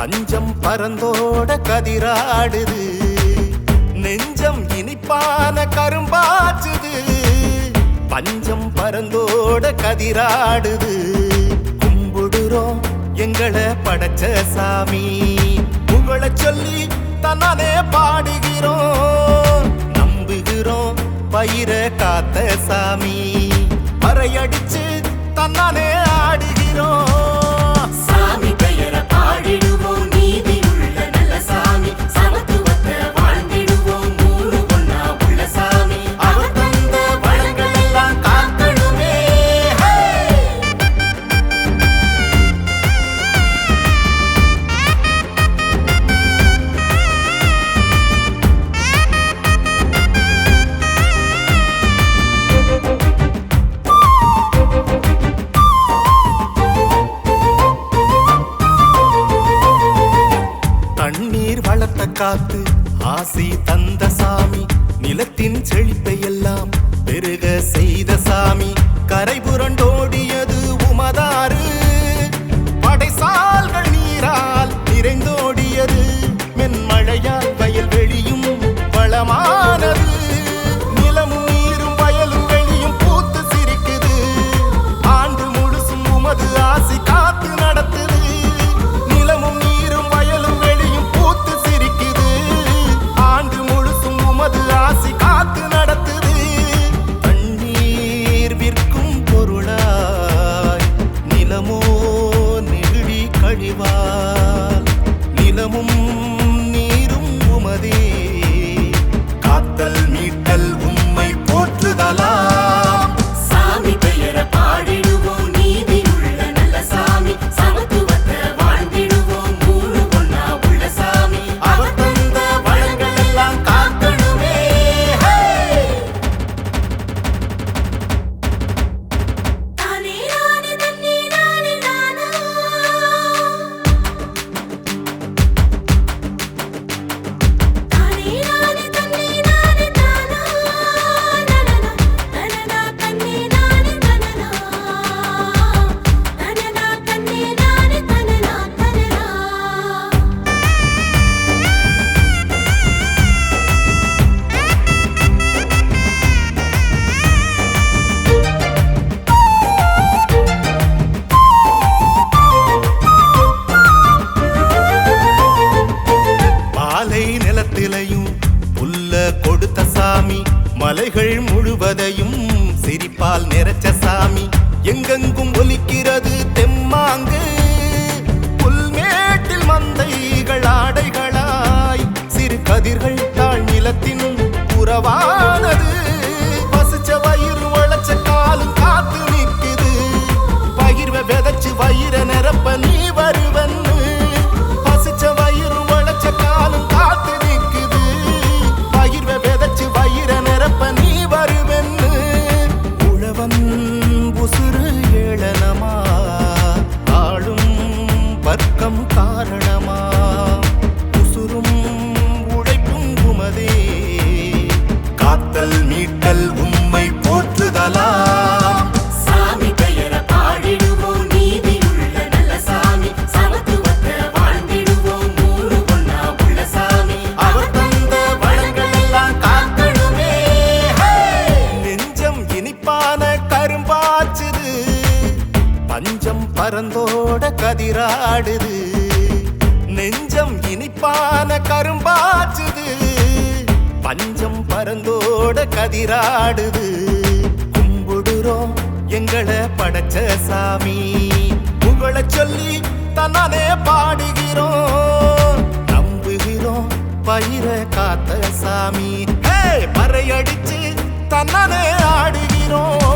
பஞ்சம் பறந்தோட கதிராடுது, நெஞ்சம் இனிப்பான கரும்பாச்சுது. பஞ்சம் பறந்தோட கதிராடுது, கும்பிடுறோம் எங்களை படைச்ச சாமி. புகழ சொல்லி தன்னானே பாடுகிறோம், நம்புகிறோம் பயிர காத்த சாமி. பறையடிச்சு தன்னானே ஆடுகிறோம், சாமி பெயர பாடிடுவோம். நீதி உள்ள நல்ல சாமி, சமத்துவத்தை வாழ்ந்திடுவோம். மூணு ஒன்னா உள்ள சாமி, அவர் தந்த வளங்கள் எல்லாம் காக்கணுமே. தண்ணீர் வளர்த்த காத்து ஆசி தந்த சாமி, நிலத்தின் செழிப்பை எல்லாம் பெருக செய்த சாமி. கரை புரண்டோடியது உமதாறு, படைசால்கள் நீரால் நிறைந்தோடியது. மென்மழையால் வயல் வெளியும் வளமானது, நிலமும் நீரும் வயலும் வெளியும் பூத்து சிரிக்குது. ஆண்டு முழுசும் உமது ஆசி காத்து நடத்துது, நிலமும் நீரும் வயலும் வெளியும் பூத்து சிரிக்குது. ஆண்டு முழுசும் உமது ஆசி காத்து நடத்துது. தண்ணீர் விற்கும் பொருளாய் நிலமோ நெகிழி கழிவால், நிலமும் நீரும் உமதே காத்தல் மீட்டல் உம்மை போற்றுதலாம். சாமி பெயர பாடிடுவோம். நீதி உள்ள நல்ல சாமி, சமத்துவத்தை வாழ்ந்திடுவோம். மூணு ஒன்னா உள்ள சாமி, அவர் தந்த வளங்கள் எல்லாம் காக்கணுமே. தானே நானே தன்னே நானே நானா. தானே நானே தன்னே நானே நானா. நனனா நனனா தன்னே நானே நனனா. நனனா தன்னே நானே நனனா நனனா. பாலை நிலத்திலையும் புல்ல கொடுத்த சாமி, மலைகள் முழுவதையும் சிரிப்பால் நிறைச்ச சாமி. எங்கெங்கும் ஒலிக்கிறது தெம்மாங்கு, புல்மேட்டில் மந்தைகள் ஆடைகளாய். சிறு கதிர்கள் தாழ் நிலத்தின் உறவானது, பசிச்ச வயிறு உழைச்ச காலும் காத்து நிற்குது. பகிர்வை விதைச்சு வயிற நிரப்ப நீ வருவன்னு, பசிச்ச வயிறு உழைச்ச காலும் காத்து நிற்குது. பகிர்வை விதைச்சு வயிற நிரப்ப நீ வருவன்னு, உழவன் உசுறு ஏளனமா ஆளும் வர்க்கம் காரணமா. உசுரும் உழைப்பும் உமதே காத்தல் மீட்டல் உம்மை போற்றுதலாம். சாமி பெயர பாடிடுவோம். நீதி உள்ள நல்ல சாமி, சமத்துவத்தை வாழ்ந்திடுவோம். மூணு ஒன்னா உள்ள சாமி, அவர் தந்த வளங்கள் எல்லாம் காக்கணுமே. நெஞ்சம் இனிப்பான கரும்பாச்சுது, பஞ்சம் பறந்தோட கதிராடுது. நெஞ்சம் இனிப்பான கரும்பாச்சுது, பஞ்சம் பறந்தோட கதிராடுது. கும்பிடுறோம் எங்களை படைச்ச சாமி. புகழ சொல்லி தன்னானே பாடுகிறோம், நம்புகிறோம் பயிர காத்த சாமி. பறையடிச்சு தன்னானே ஆடுகிறோம்.